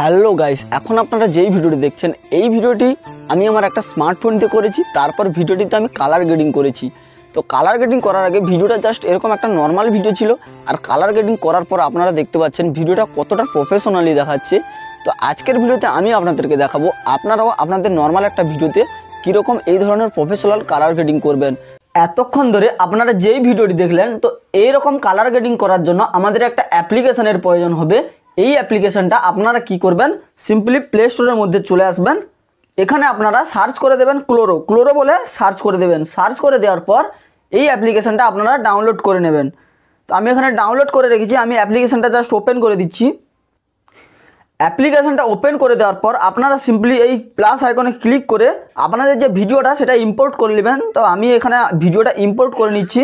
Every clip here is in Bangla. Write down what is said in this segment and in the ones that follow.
হ্যালো গাইস, এখন আপনারা যেই ভিডিওটি দেখছেন এই ভিডিওটি আমি আমার একটা স্মার্টফোন দিয়ে করেছি। তারপর ভিডিওটিতে আমি কালার গ্রেডিং করেছি। তো কালার গ্রেডিং করার আগে ভিডিওটা জাস্ট এরকম একটা নর্মাল ভিডিও ছিল, আর কালার গ্রেডিং করার পর আপনারা দেখতে পাচ্ছেন ভিডিওটা কতটা প্রফেশনালি দেখাচ্ছে। তো আজকের ভিডিওতে আমি আপনাদেরকে দেখাবো আপনারাও আপনাদের নর্মাল একটা ভিডিওতে কীরকম এই ধরনের প্রফেশনাল কালার গ্রেডিং করবেন। এতক্ষণ ধরে আপনারা যেই ভিডিওটি দেখলেন, তো এইরকম কালার গ্রেডিং করার জন্য আমাদের একটা অ্যাপ্লিকেশনের প্রয়োজন হবে। এই অ্যাপ্লিকেশনটা আপনারা কি করবেন, সিম্পলি প্লে স্টোরের মধ্যে চলে আসবেন। এখানে আপনারা সার্চ করে দেবেন ক্লোরো বলে সার্চ করে দেবেন। সার্চ করে দেওয়ার পর এই অ্যাপ্লিকেশনটা আপনারা ডাউনলোড করে নেবেন। তো আমি এখানে ডাউনলোড করে রেখেছি, আমি অ্যাপ্লিকেশনটা জাস্ট ওপেন করে দিচ্ছি। অ্যাপ্লিকেশনটা ওপেন করে দেওয়ার পর আপনারা সিম্পলি এই প্লাস আইকনে ক্লিক করে আপনাদের যে ভিডিওটা সেটা ইম্পোর্ট করে নেবেন। তো আমি এখানে ভিডিওটা ইম্পোর্ট করে নিচ্ছি।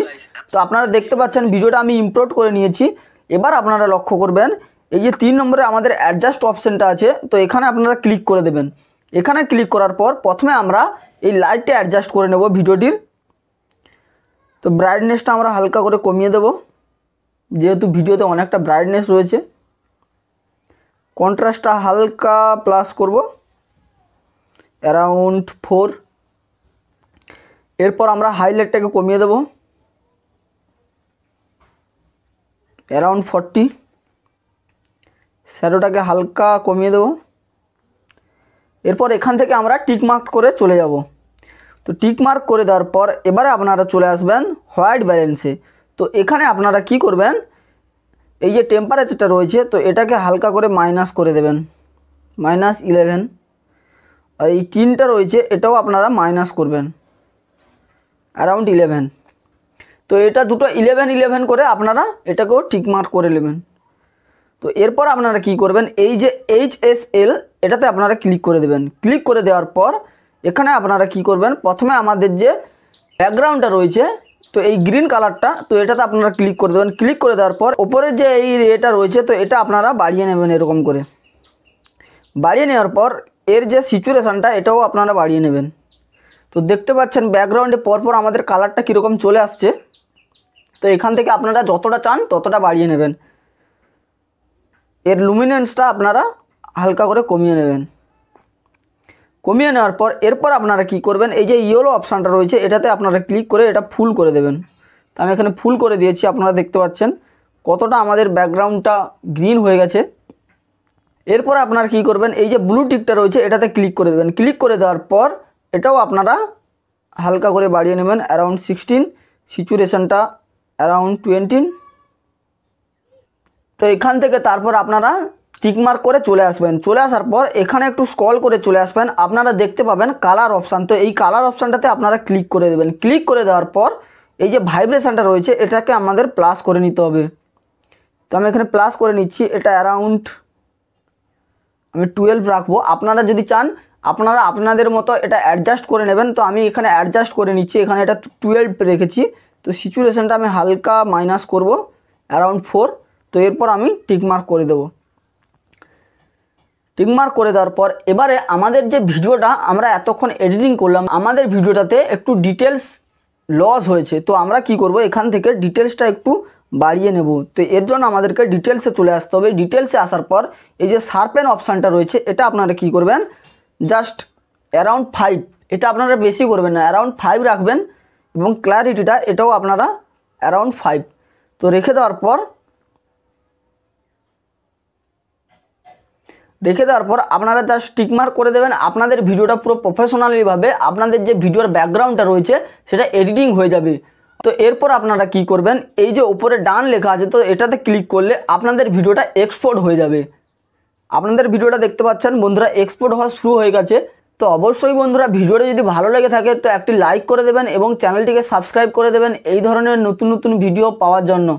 তো আপনারা দেখতে পাচ্ছেন ভিডিওটা আমি ইম্পোর্ট করে নিয়েছি। এবার আপনারা লক্ষ্য করবেন এই যে 3 নম্বরে আমাদের অ্যাডজাস্ট অপশানটা আছে, তো এখানে আপনারা ক্লিক করে দেবেন। এখানে ক্লিক করার পর প্রথমে আমরা এই লাইটটা অ্যাডজাস্ট করে নেব ভিডিওটির। তো ব্রাইটনেসটা আমরা হালকা করে কমিয়ে দেব, যেহেতু ভিডিওতে অনেকটা ব্রাইটনেস রয়েছে। কন্ট্রাস্টটা হালকা প্লাস করব, অ্যারাউন্ড 4। এরপর আমরা হাইলাইটটাকে কমিয়ে দেব, অ্যারাউন্ড 40। শ্যাডোটাকে হালকা কমিয়ে দেব। এরপর এখান থেকে আমরা টিক মার্ক করে চলে যাব। তো টিক মার্ক করে দেওয়ার পর এবারে আপনারা চলে আসবেন হোয়াইট ব্যালেন্সে। তো এখানে আপনারা কি করবেন, এই যে টেম্পারেচারটা রয়েছে তো এটাকে হালকা করে মাইনাস করে দেবেন, -11। আর এই টিনটা রয়েছে এটাও আপনারা মাইনাস করবেন, অ্যারাউন্ড 11। তো এটা দুটো 11 করে আপনারা এটাকেও টিক মার্ক করে নেবেন। তো এরপর আপনারা কি করবেন, এই যে HSL এটাতে আপনারা ক্লিক করে দেবেন। ক্লিক করে দেওয়ার পর এখানে আপনারা কি করবেন, প্রথমে আমাদের যে ব্যাকগ্রাউন্ডটা রয়েছে তো এই গ্রিন কালারটা, তো এটাতে আপনারা ক্লিক করে দেবেন। ক্লিক করে দেওয়ার পর ওপরের যে এই এটা রয়েছে তো এটা আপনারা বাড়িয়ে নেবেন এরকম করে। বাড়িয়ে নেওয়ার পর এর যে সিচুয়েশানটা এটাও আপনারা বাড়িয়ে নেবেন। তো দেখতে পাচ্ছেন ব্যাকগ্রাউন্ডে পরপর আমাদের কালারটা কীরকম চলে আসছে। তো এখান থেকে আপনারা যতটা চান ততটা বাড়িয়ে নেবেন। এর লুমিনেন্সটা আপনারা হালকা করে কমিয়ে নেবেন। কমিয়ে নেওয়ার পর এরপর আপনারা কি করবেন, এই যে ইয়েলো অপশানটা রয়েছে এটাতে আপনারা ক্লিক করে এটা ফুল করে দেবেন। তো আমি এখানে ফুল করে দিয়েছি, আপনারা দেখতে পাচ্ছেন কতটা আমাদের ব্যাকগ্রাউন্ডটা গ্রিন হয়ে গেছে। এরপর আপনারা কি করবেন, এই যে ব্লু টিকটা রয়েছে এটাতে ক্লিক করে দেবেন। ক্লিক করে দেওয়ার পর এটাও আপনারা হালকা করে বাড়িয়ে নেবেন, অ্যারাউন্ড 16। সিচুয়েশানটা অ্যারাউন্ড 20। তো এখান থেকে তারপর আপনারা টিকমার্ক করে চলে আসবেন। চলে আসার পর এখানে একটু স্ক্রল করে চলে আসবেন, আপনারা দেখতে পাবেন কালার অপশান। তো এই কালার অপশানটাতে আপনারা ক্লিক করে দেবেন। ক্লিক করে দেওয়ার পর এই যে ভাইব্রেশনটা রয়েছে এটাকে আমাদের প্লাস করে নিতে হবে। তো আমি এখানে প্লাস করে নিচ্ছি, এটা অ্যারাউন্ড আমি 12 রাখবো। আপনারা যদি চান আপনারা আপনাদের মতো এটা অ্যাডজাস্ট করে নেবেন। তো আমি এখানে অ্যাডজাস্ট করে নিচ্ছি, এখানে এটা 12 রেখেছি। তো সিচুয়েশানটা আমি হালকা মাইনাস করব, অ্যারাউন্ড 4। তো এরপর আমি টিকমার্ক করে দেব। টিকমার্ক করে দেওয়ার পর এবারে আমাদের যে ভিডিওটা আমরা এতক্ষণ এডিটিং করলাম, আমাদের ভিডিওটাতে একটু ডিটেলস লস হয়েছে। তো আমরা কি করব, এখান থেকে ডিটেলসটা একটু বাড়িয়ে নেব। তো এর জন্য আমাদেরকে ডিটেলসে চলে আসতে হবে। ডিটেলসে আসার পর এই যে শার্পেন অপশানটা রয়েছে এটা আপনারা কি করবেন, জাস্ট অ্যারাউন্ড 5, এটা আপনারা বেশি করবেন না, অ্যারাউন্ড 5 রাখবেন। এবং ক্ল্যারিটিটা এটাও আপনারা অ্যারাউন্ড 5। তো রেখে দেওয়ার পর আপনারা জাস্ট টিকমার্ক করে দেবেন। আপনাদের ভিডিওটা পুরো প্রফেশনালিভাবে আপনাদের যে ভিডিওর ব্যাকগ্রাউন্ডটা রয়েছে সেটা এডিটিং হয়ে যাবে। তো এরপর আপনারা কি করবেন, এই যে উপরে ডান লেখা আছে তো এটাতে ক্লিক করলে আপনাদের ভিডিওটা এক্সপোর্ট হয়ে যাবে। আপনাদের ভিডিওটা দেখতে পাচ্ছেন বন্ধুরা এক্সপোর্ট হওয়া শুরু হয়ে গেছে। তো অবশ্যই বন্ধুরা ভিডিওটা যদি ভালো লেগে থাকে তো একটি লাইক করে দেবেন এবং চ্যানেলটিকে সাবস্ক্রাইব করে দেবেন এই ধরনের নতুন নতুন ভিডিও পাওয়ার জন্য।